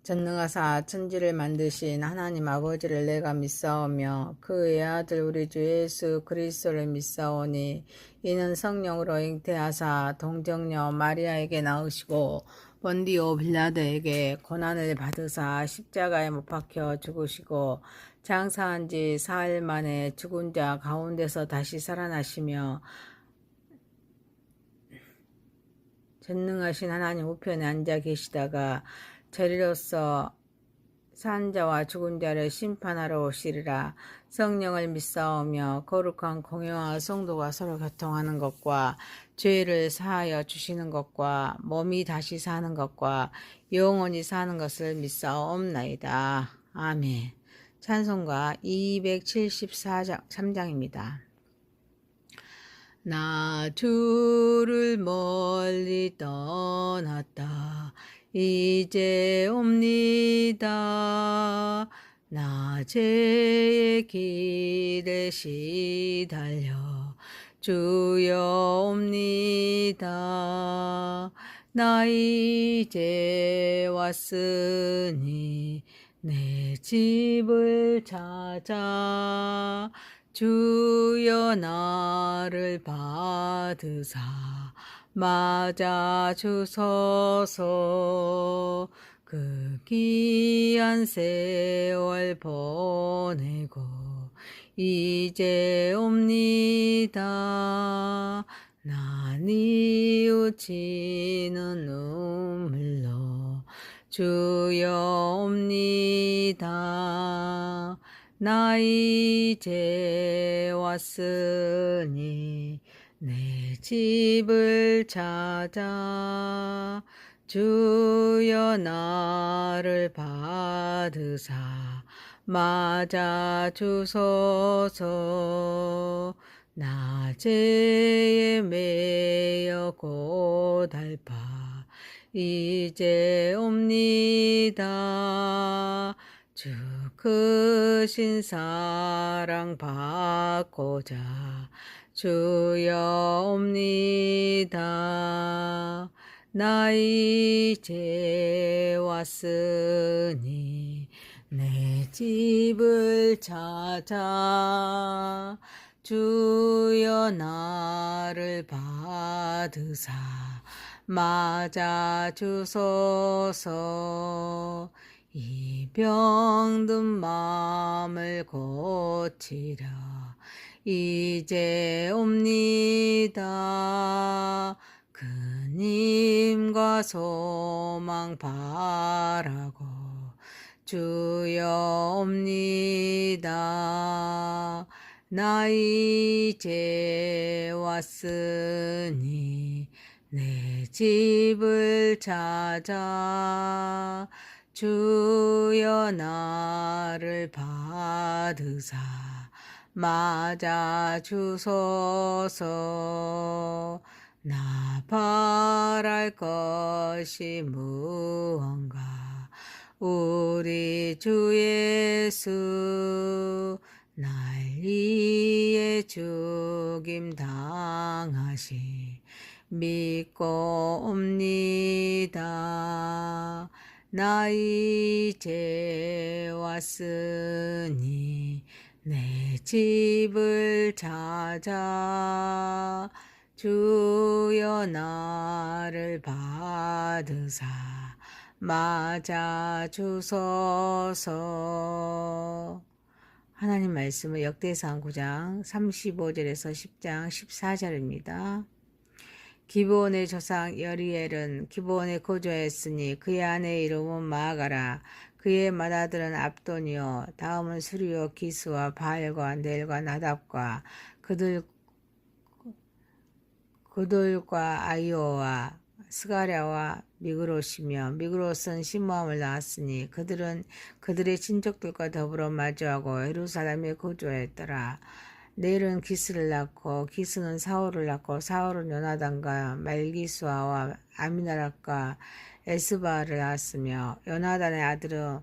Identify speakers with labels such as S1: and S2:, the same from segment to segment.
S1: 전능하사 천지를 만드신 하나님 아버지를 내가 믿사오며 그의 아들 우리 주 예수 그리스도를 믿사오니 이는 성령으로 잉태하사 동정녀 마리아에게 나으시고 본디오 빌라도에게 고난을 받으사 십자가에 못 박혀 죽으시고 장사한 지 사흘 만에 죽은 자 가운데서 다시 살아나시며 전능하신 하나님 우편에 앉아 계시다가 저리로서 산 자와 죽은 자를 심판하러 오시리라. 성령을 믿사오며 거룩한 공회와 성도가 서로 교통하는 것과 죄를 사하여 주시는 것과 몸이 다시 사는 것과 영원히 사는 것을 믿사옵나이다. 아멘. 찬송가 273장입니다. 나 주를 멀리 떠났다. 이제 옵니다. 나 죄의 길에 시달려 주여 옵니다. 나 이제 왔으니 내 집을 찾아 주여 나를 받으사 맞아 주소서. 그 귀한 세월 보내고 이제 옵니다. 나 뉘우치는 눈물로 주여 옵니다. 나 이제 왔으니 내 집을 찾아 주여 나를 받으사 맞아 주소서. 나 죄에 매여 고달파 이제 옵니다. 주 크신 사랑 받고자 주여 옵니다. 나 이제 왔으니 내 집을 찾아 주여 나를 받으사 맞아 주소서. 이 병든 마음을 고치려 이제 옵니다. 그님과 소망 바라고 주여 옵니다. 나 이제 왔으니 내 집을 찾아 주여 나를 받으사 맞아 주소서. 나 바랄 것이 무언가 우리 주 예수 날 위해 죽임 당하시 믿고 옵니다. 나 이제 왔으니 내 집을 찾아 주여 나를 받으사 맞아 주소서. 하나님 말씀은 역대상 9장 35절에서 10장 14절입니다. 기브온의 조상 여리엘은 기브온에 거주하였으니 그의 아내의 이름은 마아가라. 그의 맏아들은 압돈이요 다음은 수리요 기스와 바알과 넬과 나답과 그들과 아이오와 스가랴와 미그롯이며 미그롯은 시므함을 낳았으니 그들은 그들의 친족들과 더불어 마주하고 예루살렘에 거주하였더라. 넬은 기스를 낳고 기스는 사울을 낳고 사울은 요나단과 말기수아와 아미나답과 에스바를 낳았으며 요나단의 아들은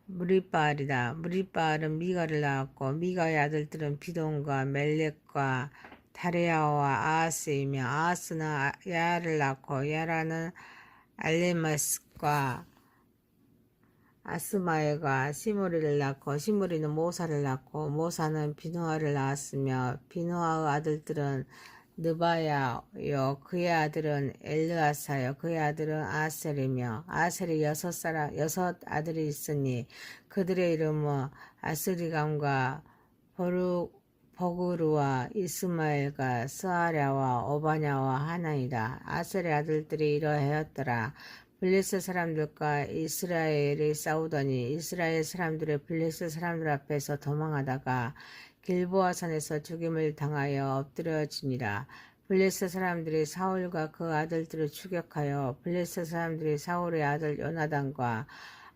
S1: 무리바알이다. 무리바알은 미가를 낳았고 미가의 아들들은 비돈과 멜렉과 다레야와 아하스이며 아하스는 야를 낳고 야라는 알레마스과 아스마엘과 시므리를 낳고 시므리는 모사를 낳고 모사는 비누아를 낳았으며 비누아의 아들들은 느바야요 그의 아들은 엘르아사요 그의 아들은 아셀이며 아셀이 여섯 아들이 있으니 그들의 이름은 아스리감과 버그루와 이스마엘과 스아랴와 오바냐와 하나이다. 아셀의 아들들이 이러하였더라. 블레셋 사람들과 이스라엘이 싸우더니 이스라엘 사람들의 블레셋 사람들 앞에서 도망하다가 길보아산에서 죽임을 당하여 엎드려지니라. 블레셋 사람들이 사울과 그 아들들을 추격하여 블레셋 사람들이 사울의 아들 요나단과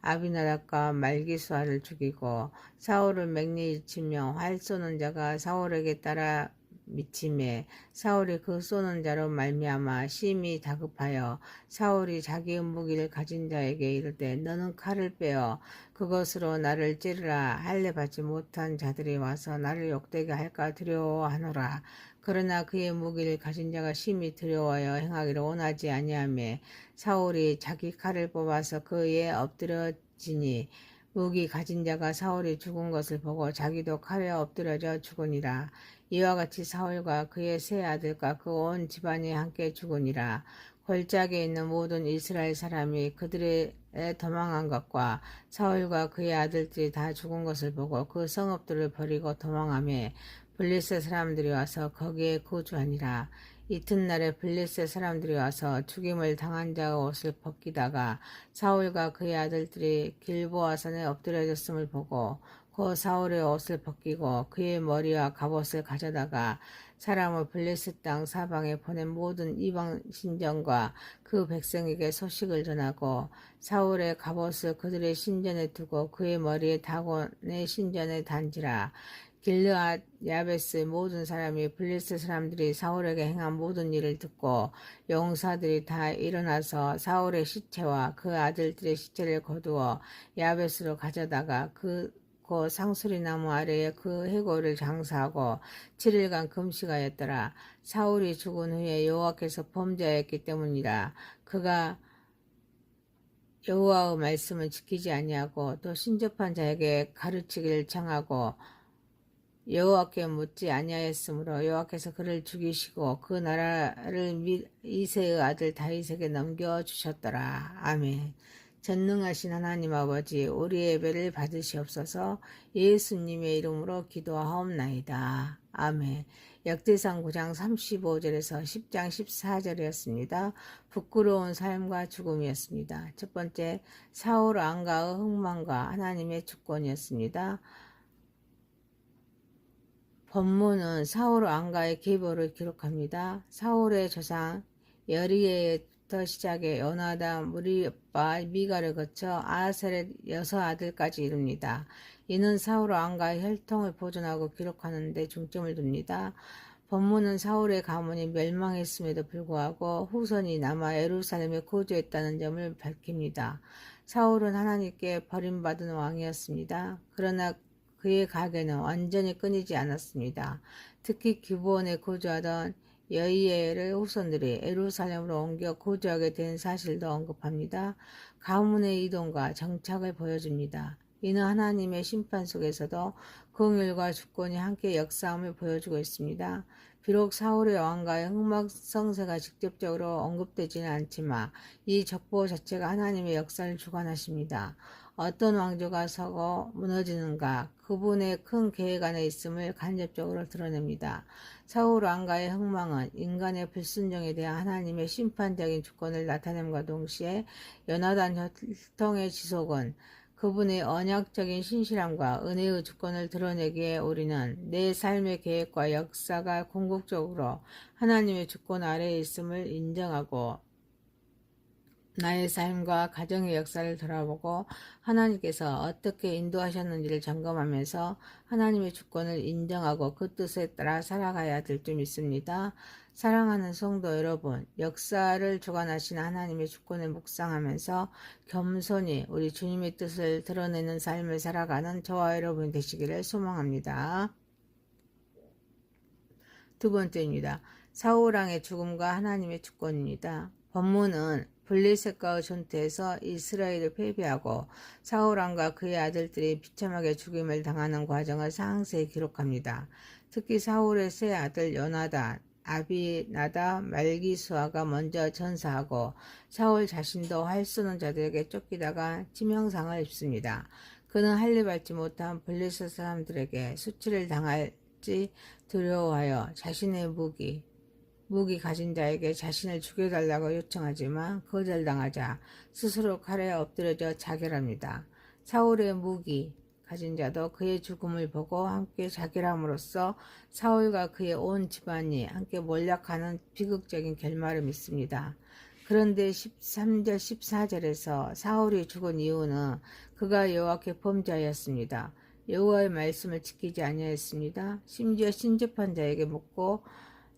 S1: 아비나답과 말기수아를 죽이고 사울을 맹렬히 치며 활 쏘는 자가 사울에게 따라 미침에 사울이 그 쏘는 자로 말미암아 심히 다급하여 사울이 자기의 무기를 가진 자에게 이르되 너는 칼을 빼어 그것으로 나를 찌르라 할례 받지 못한 자들이 와서 나를 욕되게 할까 두려워하노라. 그러나 그의 무기를 가진 자가 심히 두려워하여 행하기를 원하지 아니하며 사울이 자기 칼을 뽑아서 그에 엎드려지니 무기 가진 자가 사울이 죽은 것을 보고 자기도 칼에 엎드려져 죽으니라. 이와 같이 사울과 그의 세 아들과 그 온 집안이 함께 죽으니라. 골짜기에 있는 모든 이스라엘 사람이 그들의 도망한 것과 사울과 그의 아들들이 다 죽은 것을 보고 그 성읍들을 버리고 도망하며 블레셋 사람들이 와서 거기에 거주하니라. 이튿날에 블레셋 사람들이 와서 죽임을 당한 자의 옷을 벗기다가 사울과 그의 아들들이 길보아산에 엎드려졌음을 보고 그 사울의 옷을 벗기고 그의 머리와 갑옷을 가져다가 사람을 블레셋 땅 사방에 보낸 모든 이방 신전과 그 백성에게 소식을 전하고 사울의 갑옷을 그들의 신전에 두고 그의 머리에 다곤의 신전에 단지라. 길르앗 야베스의 모든 사람이 블레셋 사람들이 사울에게 행한 모든 일을 듣고 용사들이 다 일어나서 사울의 시체와 그 아들들의 시체를 거두어 야베스로 가져다가 그 상수리 나무 아래에 그 해골을 장사하고 7일간 금식하였더라. 사울이 죽은 후에 여호와께서 범죄하였기 때문이라. 그가 여호와의 말씀을 지키지 아니하고 또 신접한 자에게 가르치기를 청하고 여호와께 묻지 아니하였으므로 여호와께서 그를 죽이시고 그 나라를 이새의 아들 다윗에게 넘겨주셨더라. 아멘. 전능하신 하나님 아버지, 우리의 예배를 받으시옵소서. 예수님의 이름으로 기도하옵나이다. 아멘. 역대상 9장 35절에서 10장 14절이었습니다. 부끄러운 삶과 죽음이었습니다. 첫 번째, 사울 왕가의 흥망과 하나님의 주권이었습니다. 본문은 사울 왕가의 계보를 기록합니다. 사울의 조상 여리에부터 시작해 요나단, 무리빠, 미가를 거쳐 아셀의 6아들까지 이릅니다. 이는 사울 왕가의 혈통을 보존하고 기록하는 데 중점을 둡니다. 본문은 사울의 가문이 멸망했음에도 불구하고 후손이 남아 예루살렘에 거주했다는 점을 밝힙니다. 사울은 하나님께 버림받은 왕이었습니다. 그러나 그의 가계는 완전히 끊이지 않았습니다. 특히 기브온에 거주하던 여이엘의 후손들이 예루살렘으로 옮겨 거주하게 된 사실도 언급합니다. 가문의 이동과 정착을 보여줍니다. 이는 하나님의 심판 속에서도 긍휼과 주권이 함께 역사함을 보여주고 있습니다. 비록 사울의 왕가의 흥망성쇠가 직접적으로 언급되지는 않지만 이 족보 자체가 하나님의 역사를 주관하십니다. 어떤 왕조가 서고 무너지는가 그분의 큰 계획 안에 있음을 간접적으로 드러냅니다. 사울 왕가의 흥망은 인간의 불순종에 대한 하나님의 심판적인 주권을 나타냄과 동시에 요나단 혈통의 지속은 그분의 언약적인 신실함과 은혜의 주권을 드러내기에 우리는 내 삶의 계획과 역사가 궁극적으로 하나님의 주권 아래에 있음을 인정하고 나의 삶과 가정의 역사를 돌아보고 하나님께서 어떻게 인도하셨는지를 점검하면서 하나님의 주권을 인정하고 그 뜻에 따라 살아가야 될 줄 믿습니다. 사랑하는 성도 여러분, 역사를 주관하시는 하나님의 주권을 묵상하면서 겸손히 우리 주님의 뜻을 드러내는 삶을 살아가는 저와 여러분이 되시기를 소망합니다. 두 번째입니다. 사울 왕의 죽음과 하나님의 주권입니다. 본문은 블레셋과의 전투에서 이스라엘을 패배하고 사울 왕과 그의 아들들이 비참하게 죽임을 당하는 과정을 상세히 기록합니다. 특히 사울의 세 아들 요나단, 아비나다, 말기수아가 먼저 전사하고 사울 자신도 활 쏘는 자들에게 쫓기다가 치명상을 입습니다. 그는 할례 받지 못한 블레셋 사람들에게 수치를 당할지 두려워하여 자신의 무기 가진 자에게 자신을 죽여달라고 요청하지만 거절당하자 스스로 칼에 엎드려져 자결합니다. 사울의 무기 가진 자도 그의 죽음을 보고 함께 자결함으로써 사울과 그의 온 집안이 함께 몰락하는 비극적인 결말을 믿습니다. 그런데 13절 14절에서 사울이 죽은 이유는 그가 여호와께 범죄하였습니다. 여호와의 말씀을 지키지 아니하였습니다. 심지어 신접한 자에게 묻고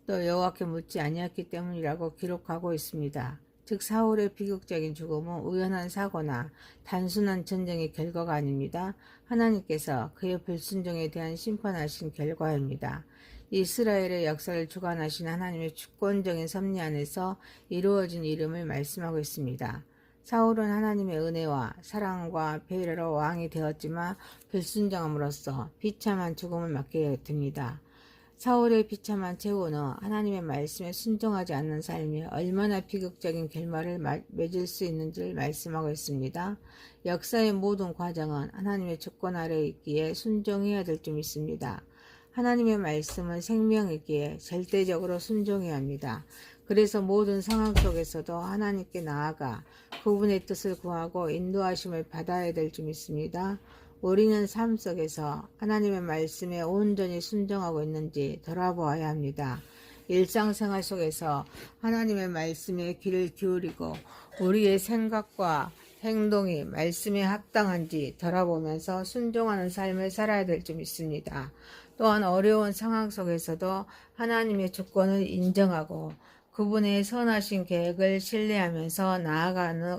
S1: 또 여호와께 묻지 아니했기 때문이라고 기록하고 있습니다. 즉 사울의 비극적인 죽음은 우연한 사고나 단순한 전쟁의 결과가 아닙니다. 하나님께서 그의 불순종에 대한 심판하신 결과입니다. 이스라엘의 역사를 주관하신 하나님의 주권적인 섭리 안에서 이루어진 이름을 말씀하고 있습니다. 사울은 하나님의 은혜와 사랑과 배려로 왕이 되었지만 불순종함으로써 비참한 죽음을 맞게 됩니다. 사울의 비참한 최후는 하나님의 말씀에 순종하지 않는 삶이 얼마나 비극적인 결말을 맺을 수 있는지를 말씀하고 있습니다. 역사의 모든 과정은 하나님의 주권 아래에 있기에 순종해야 될 줄 믿습니다. 하나님의 말씀은 생명이기에 절대적으로 순종해야 합니다. 그래서 모든 상황 속에서도 하나님께 나아가 그분의 뜻을 구하고 인도하심을 받아야 될 줄 믿습니다. 우리는 삶 속에서 하나님의 말씀에 온전히 순종하고 있는지 돌아보아야 합니다. 일상생활 속에서 하나님의 말씀에 귀를 기울이고 우리의 생각과 행동이 말씀에 합당한지 돌아보면서 순종하는 삶을 살아야 될 줄 믿습니다. 또한 어려운 상황 속에서도 하나님의 주권을 인정하고 그분의 선하신 계획을 신뢰하면서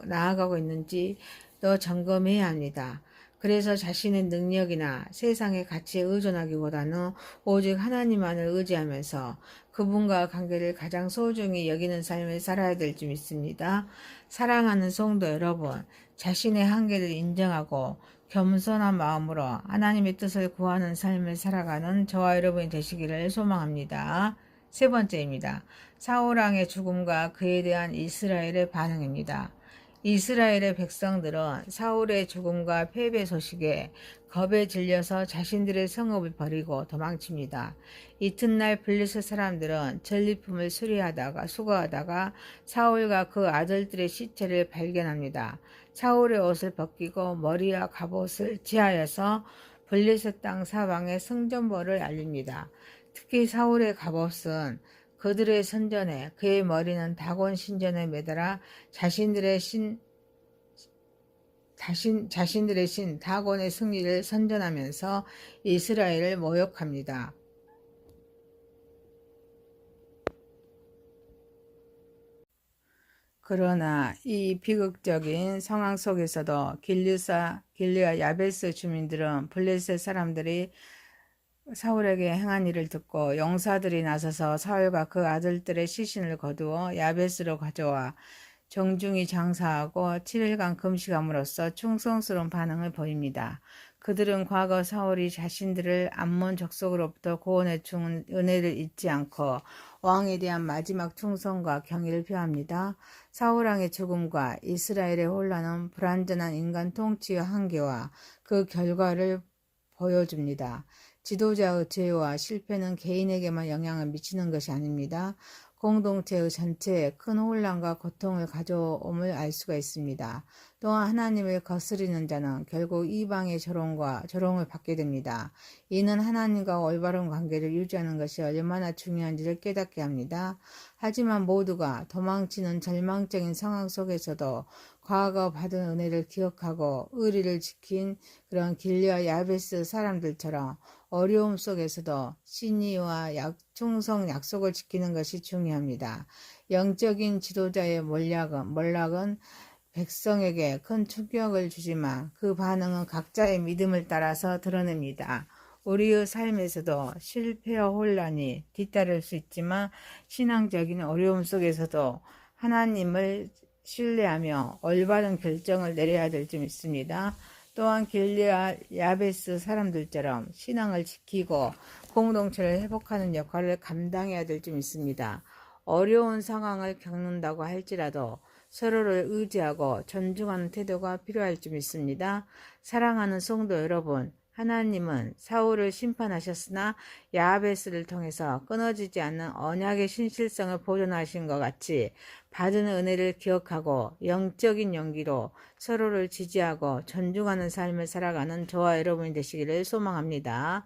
S1: 나아가고 있는지 또 점검해야 합니다. 그래서 자신의 능력이나 세상의 가치에 의존하기보다는 오직 하나님만을 의지하면서 그분과 관계를 가장 소중히 여기는 삶을 살아야 될 줄 믿습니다. 사랑하는 성도 여러분, 자신의 한계를 인정하고 겸손한 마음으로 하나님의 뜻을 구하는 삶을 살아가는 저와 여러분이 되시기를 소망합니다. 세 번째입니다. 사울 왕의 죽음과 그에 대한 이스라엘의 반응입니다. 이스라엘의 백성들은 사울의 죽음과 패배 소식에 겁에 질려서 자신들의 성읍을 버리고 도망칩니다. 이튿날 블레셋 사람들은 전리품을 수거하다가 사울과 그 아들들의 시체를 발견합니다. 사울의 옷을 벗기고 머리와 갑옷을 제하여서 블레셋 땅 사방에 성전벌을 알립니다. 특히 사울의 갑옷은 그들의 선전에 그의 머리는 다곤 신전에 매달아 자신들의 신 다곤의 승리를 선전하면서 이스라엘을 모욕합니다. 그러나 이 비극적인 상황 속에서도 길르앗 야베스 주민들은 블레셋 사람들이 사울에게 행한 일을 듣고 용사들이 나서서 사울과 그 아들들의 시신을 거두어 야베스로 가져와 정중히 장사하고 7일간 금식함으로써 충성스러운 반응을 보입니다. 그들은 과거 사울이 자신들을 암몬 족속으로부터 구원해 준 은혜를 잊지 않고 왕에 대한 마지막 충성과 경의를 표합니다. 사울 왕의 죽음과 이스라엘의 혼란은 불완전한 인간 통치의 한계와 그 결과를 보여줍니다. 지도자의 죄와 실패는 개인에게만 영향을 미치는 것이 아닙니다. 공동체의 전체에 큰 혼란과 고통을 가져옴을 알 수가 있습니다. 또한 하나님을 거스리는 자는 결국 이방의 조롱을 받게 됩니다. 이는 하나님과 올바른 관계를 유지하는 것이 얼마나 중요한지를 깨닫게 합니다. 하지만 모두가 도망치는 절망적인 상황 속에서도 과거 받은 은혜를 기억하고 의리를 지킨 그런 길르앗 야베스 사람들처럼 어려움 속에서도 신의와 충성 약속을 지키는 것이 중요합니다. 영적인 지도자의 몰락은 백성에게 큰 충격을 주지만 그 반응은 각자의 믿음을 따라서 드러냅니다. 우리의 삶에서도 실패와 혼란이 뒤따를 수 있지만 신앙적인 어려움 속에서도 하나님을 신뢰하며 올바른 결정을 내려야 될 줄 믿습니다. 또한 길르앗 야베스 사람들처럼 신앙을 지키고 공동체를 회복하는 역할을 감당해야 될 줄 믿습니다. 어려운 상황을 겪는다고 할지라도 서로를 의지하고 존중하는 태도가 필요할 줄 믿습니다. 사랑하는 성도 여러분, 하나님은 사울을 심판하셨으나 야베스를 통해서 끊어지지 않는 언약의 신실성을 보존하신 것 같이 받은 은혜를 기억하고 영적인 용기로 서로를 지지하고 존중하는 삶을 살아가는 저와 여러분이 되시기를 소망합니다.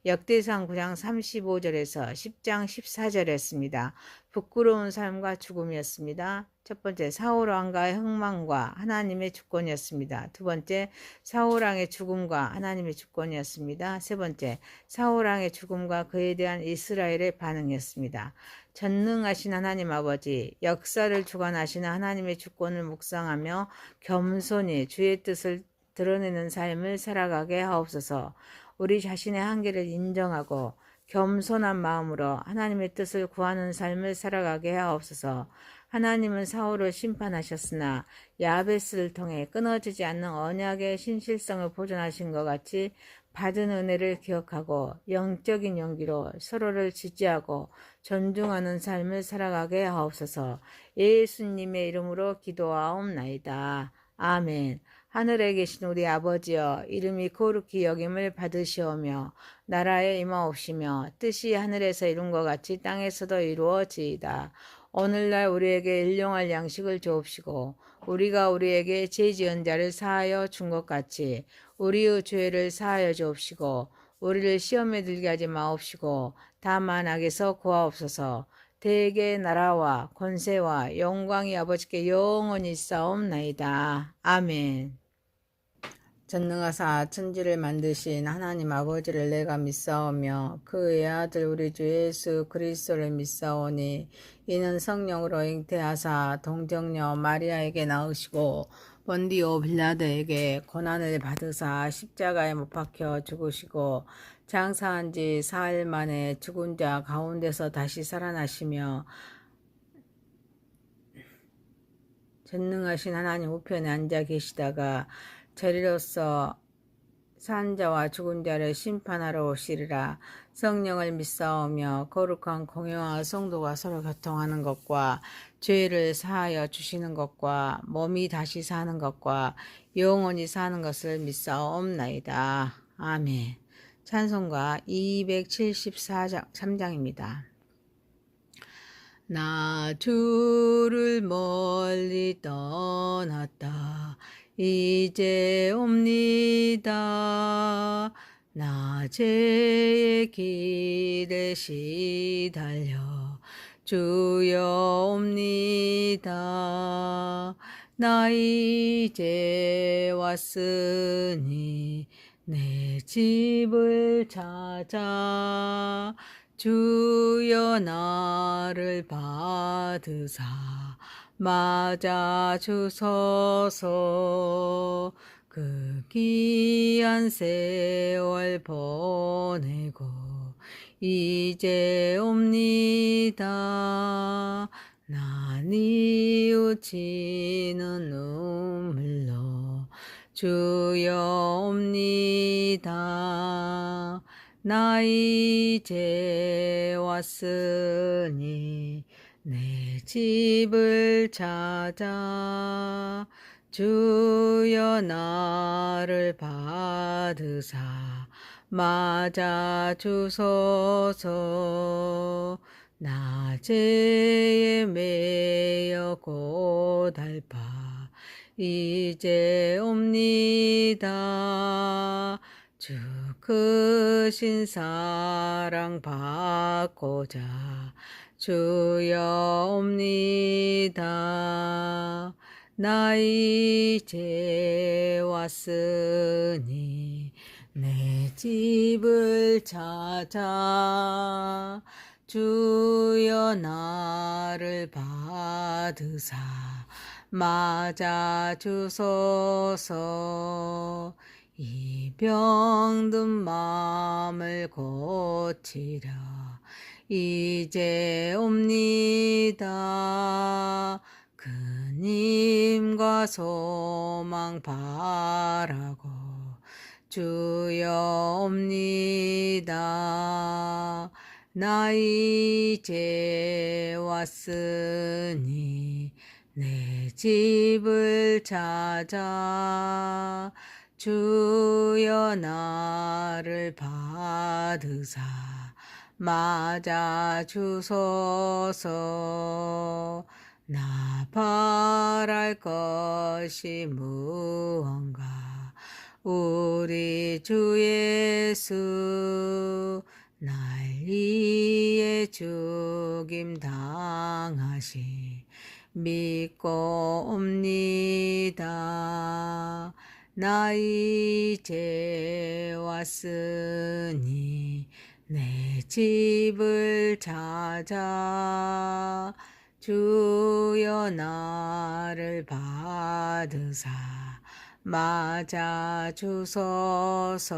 S1: 역대상 9장 35절에서 10장 14절이었습니다. 부끄러운 삶과 죽음이었습니다. 첫 번째, 사울 왕가의 흥망과 하나님의 주권이었습니다. 두 번째, 사울 왕의 죽음과 하나님의 주권이었습니다. 세 번째, 사울 왕의 죽음과 그에 대한 이스라엘의 반응이었습니다. 전능하신 하나님 아버지, 역사를 주관하시는 하나님의 주권을 묵상하며 겸손히 주의 뜻을 드러내는 삶을 살아가게 하옵소서. 우리 자신의 한계를 인정하고 겸손한 마음으로 하나님의 뜻을 구하는 삶을 살아가게 하옵소서. 하나님은 사울을 심판하셨으나 야베스를 통해 끊어지지 않는 언약의 신실성을 보존하신 것 같이 받은 은혜를 기억하고 영적인 용기로 서로를 지지하고 존중하는 삶을 살아가게 하옵소서. 예수님의 이름으로 기도하옵나이다. 아멘. 하늘에 계신 우리 아버지여, 이름이 거룩히 여김을 받으시오며 나라에 임하옵시며 뜻이 하늘에서 이룬 것 같이 땅에서도 이루어지이다. 오늘날 우리에게 일용할 양식을 주옵시고 우리가 우리에게 죄 지은 자를 사하여 준 것 같이 우리의 죄를 사하여 주옵시고 우리를 시험에 들게 하지 마옵시고 다만 악에서 구하옵소서. 대개 나라와 권세와 영광이 아버지께 영원히 있사옵나이다. 아멘. 전능하사 천지를 만드신 하나님 아버지를 내가 믿사오며 그의 아들 우리 주 예수 그리스도를 믿사오니 이는 성령으로 잉태하사 동정녀 마리아에게 낳으시고 본디오 빌라도에게 고난을 받으사 십자가에 못 박혀 죽으시고 장사한 지 4일 만에 죽은 자 가운데서 다시 살아나시며 전능하신 하나님 우편에 앉아 계시다가 저리로서 산 자와 죽은 자를 심판하러 오시리라. 성령을 믿사오며 거룩한 공회와 성도가 서로 교통하는 것과 죄를 사하여 주시는 것과 몸이 다시 사는 것과 영원히 사는 것을 믿사옵나이다. 아멘. 찬송가 273장입니다. 나 주를 멀리 떠났다. 이제 옵니다. 나 죄의 길에 시달려 주여 옵니다. 나 이제 왔으니 내 집을 찾아 주여 나를 받으사 맞아 주소서. 그 귀한 세월 보내고 이제 옵니다. 나 뉘우치는 눈물로 주여 옵니다. 나 이제 왔으니 내 집을 찾아 주여 나를 받으사 맞아 주소서. 나 죄에 매여 고달파 이제 옵니다. 주 크신 사랑 받고자 주여 옵니다. 나 이제 왔으니 내 집을 찾아 주여 나를 받으사 맞아 주소서. 이 병든 마음을 고치려 이제 옵니다. 그님과 소망 바라고 주여 옵니다. 나 이제 왔으니 내 집을 찾아 주여 나를 받으사 맞아 주소서. 나 바랄 것이 무언가 우리 주 예수 날 위해 죽임 당하시 믿고 옵니다. 나 이제 왔으니 내 집을 찾아 주여 나를 받으사 맞아 주소서.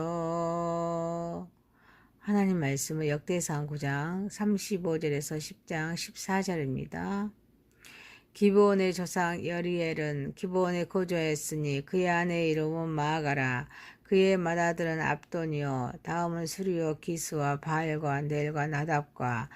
S1: 하나님 말씀은 역대상 9장 35절에서 10장 14절입니다. 기브온의 조상 여리엘은 기브온에 거주하였으니 그의 아내의 이름은 마아가라. 그의 맏아들은 압돈이요 다음은 수리요 기스와 바알과 넬과 나답과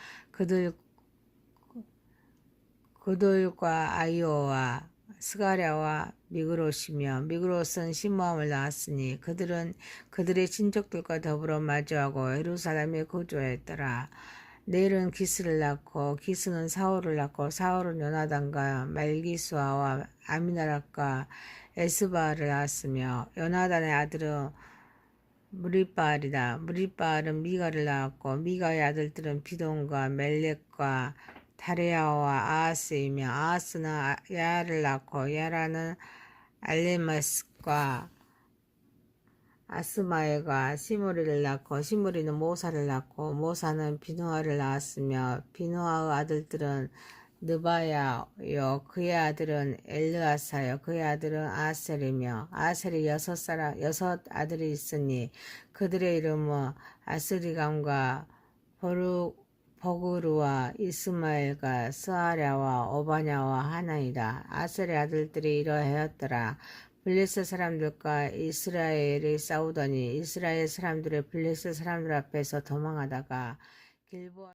S1: 그들과 아이오와 스가랴와 미그롯이며 미그롯은 시므함을 낳았으니 그들은 그들의 친족들과 더불어 마주하고 예루살렘에 거주하였더라. 넬은 기스를 낳고 기스는 사울을 낳고 사울은 요나단과 말기수아와 아미나답과 에스바를 낳았으며 요나단의 아들은 무리바알이다. 무리바알은 미가를 낳았고 미가의 아들들은 비돈과 멜렉과 다레아와 아하스이며 아하스는 야를 낳고 야라는 알레마스과 아스마엘과 시므리를 낳고 시므리는 모사를 낳고 모사는 비누아를 낳았으며 비누아의 아들들은 느바야요 그의 아들은 엘르아사요 그의 아들은 아셀이며 아셀이 여섯 아들이 있으니 그들의 이름은 아스리감과 버그루와 이스마엘과 스아랴와 오바냐와 하나이다. 아셀의 아들들이 이러하였더라. 블레셋 사람들과 이스라엘이 싸우더니 이스라엘 사람들의 블레셋 사람들 앞에서 도망하다가 길보아